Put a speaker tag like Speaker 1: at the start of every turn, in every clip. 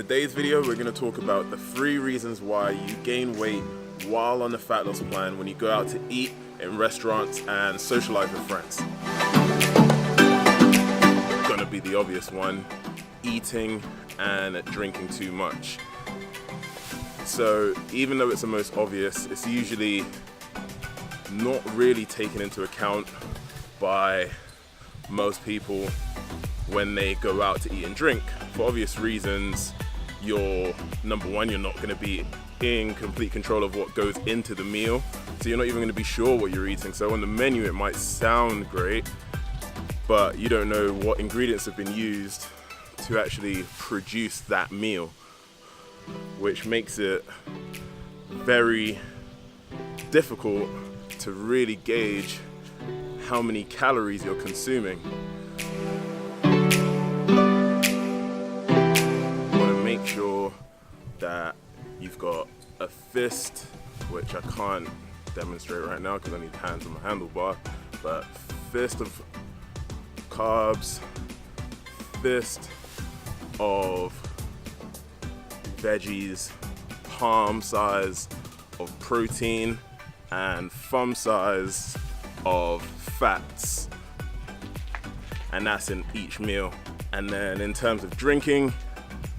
Speaker 1: In today's video, we're going to talk about the 3 reasons why you gain weight while on a fat loss plan when you go out to eat in restaurants and socialize with friends. Gonna be the obvious one, eating and drinking too much. So even though it's the most obvious, it's usually not really taken into account by most people when they go out to eat and drink. For obvious reasons, number one, you're not going to be in complete control of what goes into the meal, so you're not even going to be sure what you're eating. So on the menu it might sound great, but you don't know what ingredients have been used to actually produce that meal, which makes it very difficult to really gauge how many calories you're consuming. Make sure that you've got a fist, which I can't demonstrate right now because I need hands on my handlebar, but fist of carbs, fist of veggies, palm size of protein, and thumb size of fats, and that's in each meal. And then in terms of drinking,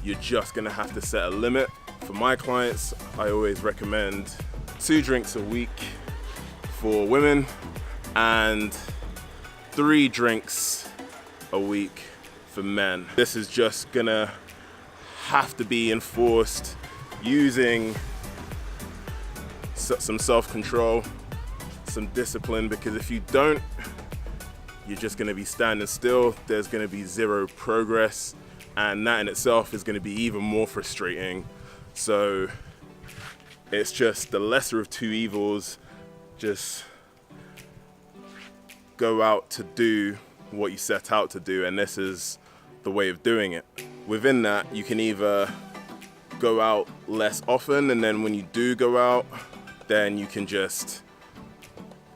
Speaker 1: you're just gonna have to set a limit. For my clients, I always recommend 2 drinks a week for women and 3 drinks a week for men. This is just gonna have to be enforced using some self-control, some discipline, because if you don't, you're just gonna be standing still. There's gonna be 0 progress, and that in itself is going to be even more frustrating. So it's just the lesser of 2 evils. Just go out to do what you set out to do, and this is the way of doing it. Within that, you can either go out less often, and then when you do go out, then you can just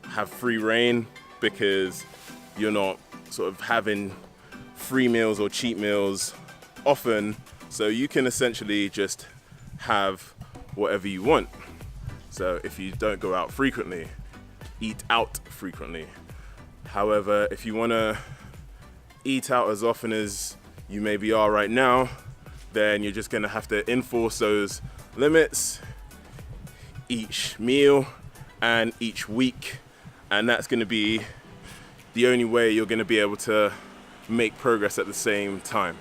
Speaker 1: have free reign, because you're not sort of having free meals or cheat meals often, so you can essentially just have whatever you want. So if you don't go out frequently, eat out frequently. However, if you want to eat out as often as you maybe are right now, then you're just going to have to enforce those limits each meal and each week, and that's going to be the only way you're going to be able to make progress at the same time.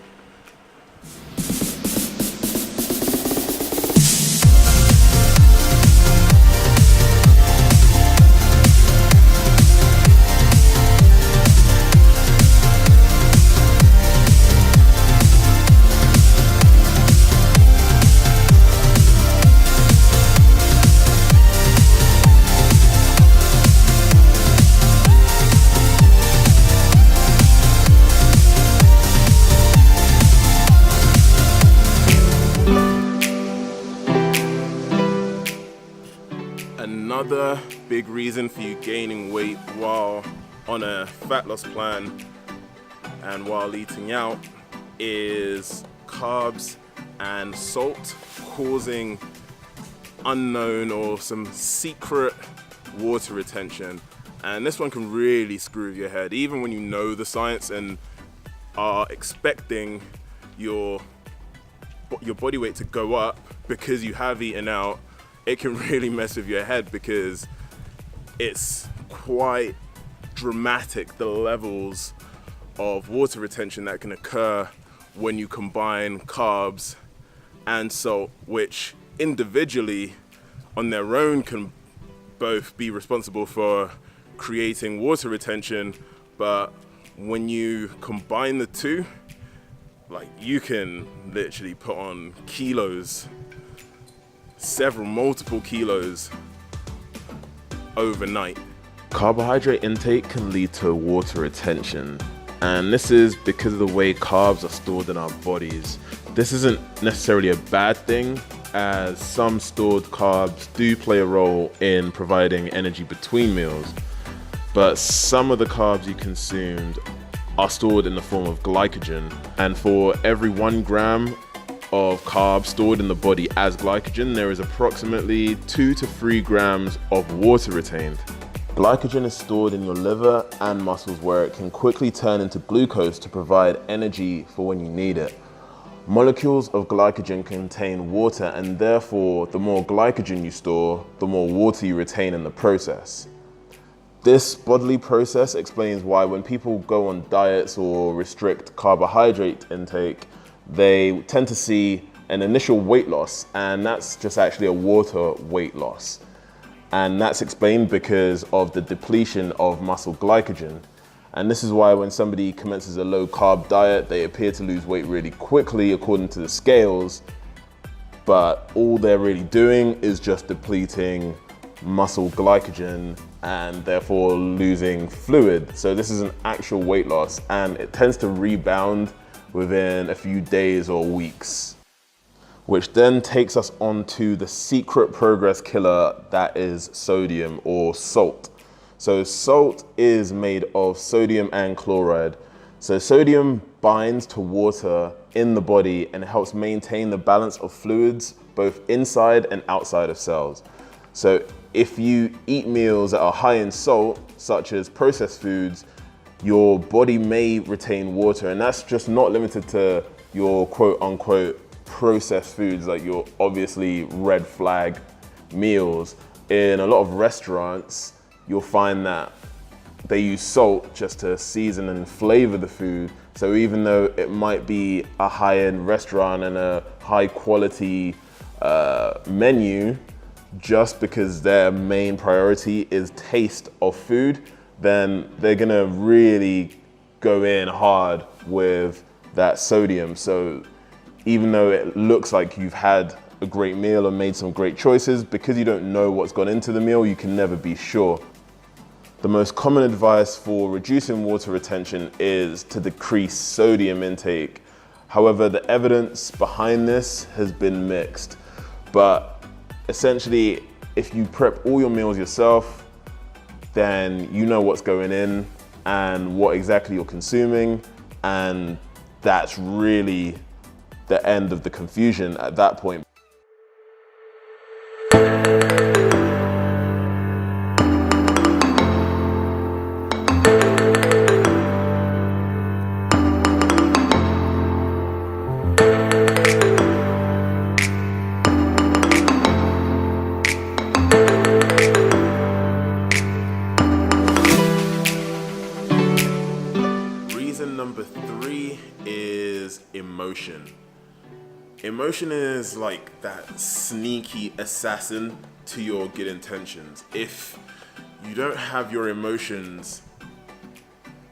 Speaker 1: Another big reason for you gaining weight while on a fat loss plan and while eating out is carbs and salt causing unknown or some secret water retention. And this one can really screw with your head, even when you know the science and are expecting your body weight to go up because you have eaten out. It can really mess with your head because it's quite dramatic, the levels of water retention that can occur when you combine carbs and salt, which individually on their own can both be responsible for creating water retention, but when you combine the two, like, you can literally put on kilos, multiple kilos overnight.
Speaker 2: Carbohydrate intake can lead to water retention, and this is because of the way carbs are stored in our bodies. This isn't necessarily a bad thing, as some stored carbs do play a role in providing energy between meals, but some of the carbs you consumed are stored in the form of glycogen, and for every 1 gram of carbs stored in the body as glycogen, there is approximately 2 to 3 grams of water retained. Glycogen is stored in your liver and muscles where it can quickly turn into glucose to provide energy for when you need it. Molecules of glycogen contain water, and therefore the more glycogen you store, the more water you retain in the process. This bodily process explains why when people go on diets or restrict carbohydrate intake, they tend to see an initial weight loss, and that's just actually a water weight loss. And that's explained because of the depletion of muscle glycogen. And this is why when somebody commences a low carb diet, they appear to lose weight really quickly according to the scales, but all they're really doing is just depleting muscle glycogen and therefore losing fluid. So this is an actual weight loss, and it tends to rebound within a few days or weeks, which then takes us on to the secret progress killer, that is sodium or salt. So salt is made of sodium and chloride. So sodium binds to water in the body and helps maintain the balance of fluids both inside and outside of cells. So if you eat meals that are high in salt, such as processed foods, your body may retain water, and that's just not limited to your quote unquote processed foods, like your obviously red flag meals. In a lot of restaurants, you'll find that they use salt just to season and flavor the food. So even though it might be a high-end restaurant and a high quality menu, just because their main priority is taste of food, then they're gonna really go in hard with that sodium. So even though it looks like you've had a great meal and made some great choices, because you don't know what's gone into the meal, you can never be sure. The most common advice for reducing water retention is to decrease sodium intake. However, the evidence behind this has been mixed. But essentially, if you prep all your meals yourself, then you know what's going in and what exactly you're consuming, and that's really the end of the confusion at that point.
Speaker 1: Reason number 3 is emotion. Emotion is like that sneaky assassin to your good intentions. If you don't have your emotions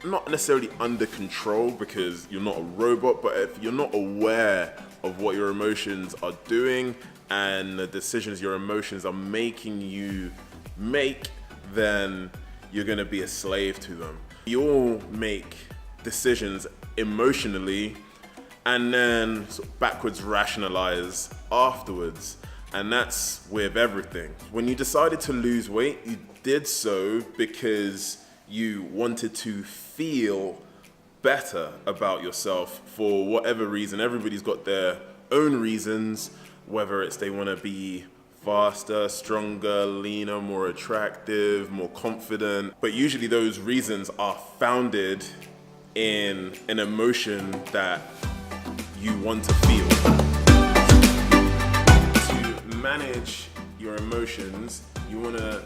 Speaker 1: not necessarily under control, because you're not a robot, but if you're not aware of what your emotions are doing and the decisions your emotions are making you make, then you're gonna be a slave to them. You all make decisions emotionally and then sort of backwards rationalize afterwards. And that's with everything. When you decided to lose weight, you did so because you wanted to feel better about yourself for whatever reason. Everybody's got their own reasons, whether it's they want to be faster, stronger, leaner, more attractive, more confident. But usually those reasons are founded in an emotion that you want to feel. To manage your emotions, you want to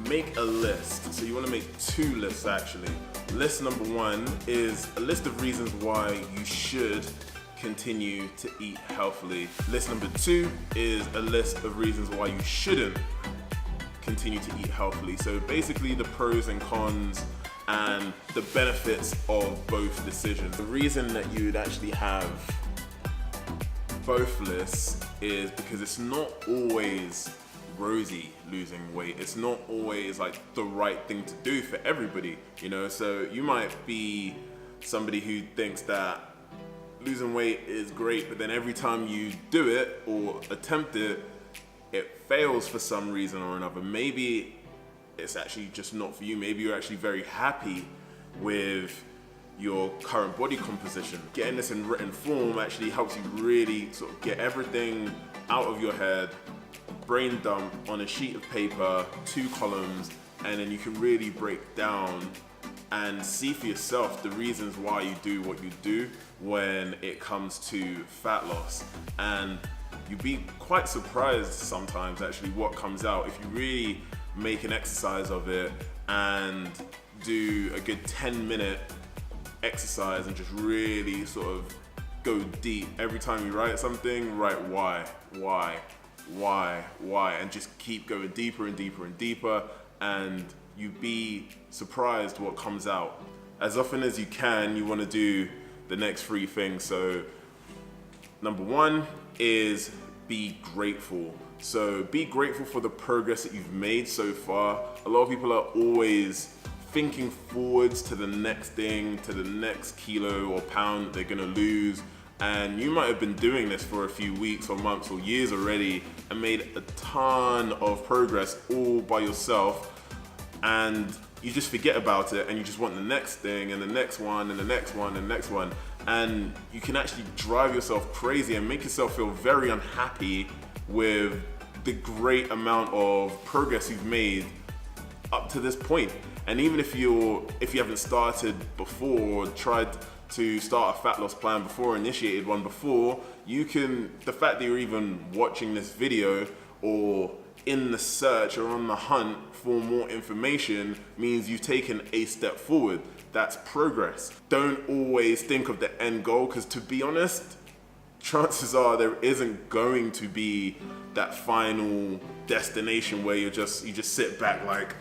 Speaker 1: make a list. So you want to make 2 lists actually. List number 1 is a list of reasons why you should continue to eat healthily. List number 2 is a list of reasons why you shouldn't continue to eat healthily. So basically the pros and cons and the benefits of both decisions. The reason that you'd actually have both lists is because it's not always rosy losing weight. It's not always like the right thing to do for everybody, you know? So you might be somebody who thinks that losing weight is great, but then every time you do it or attempt it, it fails for some reason or another. Maybe it's actually just not for you. Maybe you're actually very happy with your current body composition. Getting this in written form actually helps you really sort of get everything out of your head, brain dump on a sheet of paper, 2 columns, and then you can really break down and see for yourself the reasons why you do what you do when it comes to fat loss. And you'd be quite surprised sometimes actually what comes out if you really make an exercise of it and do a good 10-minute exercise and just really sort of go deep. Every time you write something, write why, and just keep going deeper and deeper and deeper, and you'd be surprised what comes out. As often as you can, you want to do the next 3 things. So number 1 is be grateful. So be grateful for the progress that you've made so far. A lot of people are always thinking forwards to the next thing, to the next kilo or pound they're gonna lose. And you might have been doing this for a few weeks or months or years already and made a ton of progress all by yourself, and you just forget about it and you just want the next thing and the next one and the next one and the next one. And you can actually drive yourself crazy and make yourself feel very unhappy with the great amount of progress you've made up to this point. And even if you haven't started before or tried to start a fat loss plan before, initiated one before, the fact that you're even watching this video or in the search or on the hunt for more information means you've taken a step forward. That's progress. Don't always think of the end goal, because to be honest, chances are there isn't going to be that final destination where you just sit back like,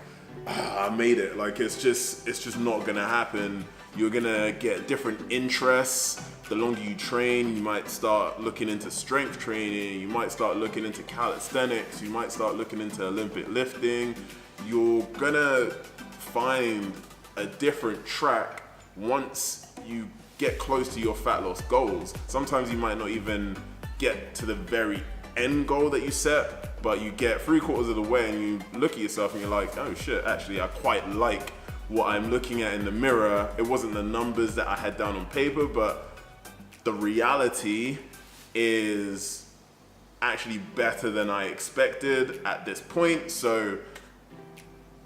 Speaker 1: I made it. Like it's just not gonna happen. You're gonna get different interests. The longer you train, you might start looking into strength training, you might start looking into calisthenics, you might start looking into Olympic lifting. You're gonna find a different track once you get close to your fat loss goals. Sometimes you might not even get to the very end goal that you set, but you get 3/4 of the way and you look at yourself and you're like, oh shit, actually I quite like what I'm looking at in the mirror. It wasn't the numbers that I had down on paper, but the reality is actually better than I expected at this point, so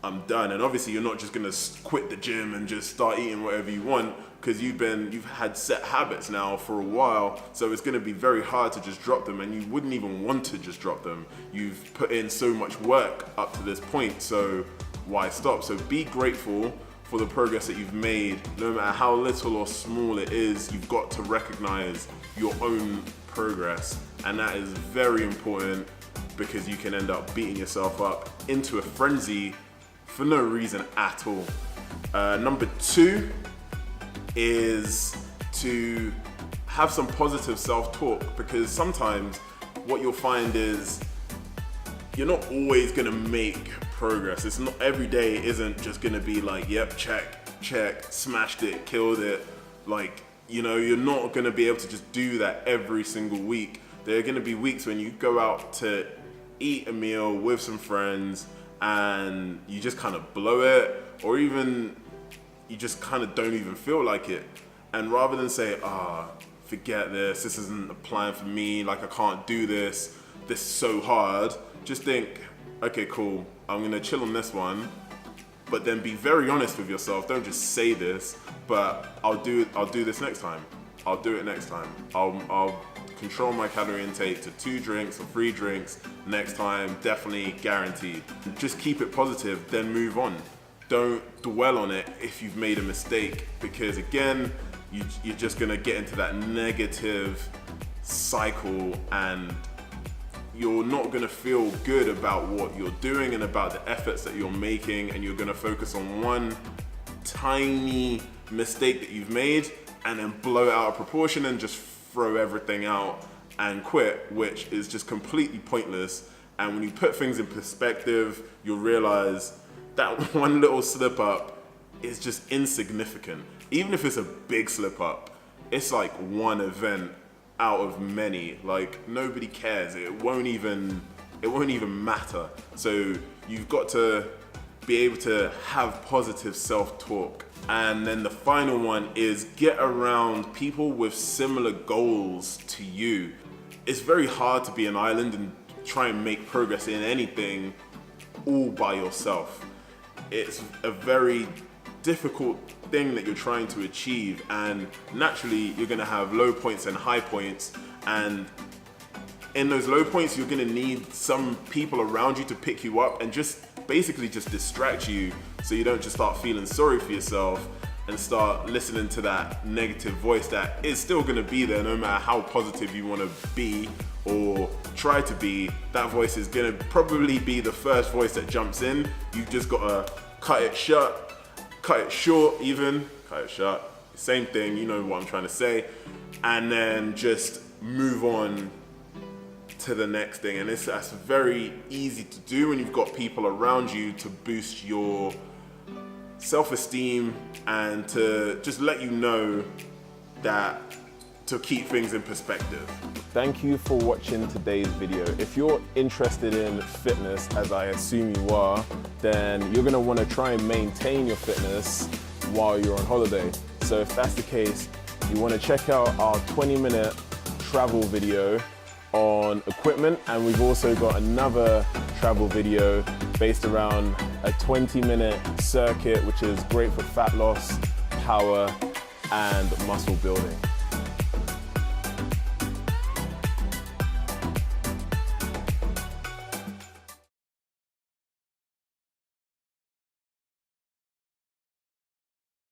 Speaker 1: I'm done. And obviously you're not just gonna quit the gym and just start eating whatever you want, because you've had set habits now for a while, so it's gonna be very hard to just drop them, and you wouldn't even want to just drop them. You've put in so much work up to this point, so why stop? So be grateful for the progress that you've made. No matter how little or small it is, you've got to recognize your own progress, and that is very important, because you can end up beating yourself up into a frenzy for no reason at all. Number 2 is to have some positive self-talk, because sometimes what you'll find is you're not always gonna make progress. It's not, every day isn't just gonna be like, yep, check, smashed it, killed it. Like, you know, you're not gonna be able to just do that every single week. There are gonna be weeks when you go out to eat a meal with some friends and you just kind of blow it, or even you just kind of don't even feel like it. And rather than say, forget this isn't a plan for me, like I can't do this is so hard, just think, okay, cool, I'm gonna chill on this one, but then be very honest with yourself. Don't just say this, but I'll do this next time. I'll do it next time. I'll control my calorie intake to 2 drinks or 3 drinks next time, definitely guaranteed. Just keep it positive, then move on. Don't dwell on it if you've made a mistake, because again, you're just gonna get into that negative cycle and you're not gonna feel good about what you're doing and about the efforts that you're making, and you're gonna focus on one tiny mistake that you've made and then blow it out of proportion and just throw everything out and quit, which is just completely pointless. And when you put things in perspective, you'll realize that one little slip up is just insignificant. Even if it's a big slip up, it's like one event out of many. Like, nobody cares. It won't even matter. So you've got to be able to have positive self-talk And then the final one is get around people with similar goals to you. It's very hard to be an island and try and make progress in anything all by yourself. It's a very difficult thing that you're trying to achieve, and naturally you're gonna have low points and high points, and in those low points you're gonna need some people around you to pick you up and just basically just distract you so you don't just start feeling sorry for yourself and start listening to that negative voice that is still gonna be there no matter how positive you wanna be or try to be. That voice is gonna probably be the first voice that jumps in. You just gotta cut it short even, cut it short, same thing, you know what I'm trying to say, and then just move on to the next thing. And that's very easy to do when you've got people around you to boost your self-esteem and to just let you know that to keep things in perspective.
Speaker 2: Thank you for watching today's video. If you're interested in fitness, as I assume you are, then you're gonna wanna try and maintain your fitness while you're on holiday. So if that's the case, you wanna check out our 20-minute travel video on equipment, and we've also got another travel video based around a 20-minute circuit, which is great for fat loss, power, and muscle building.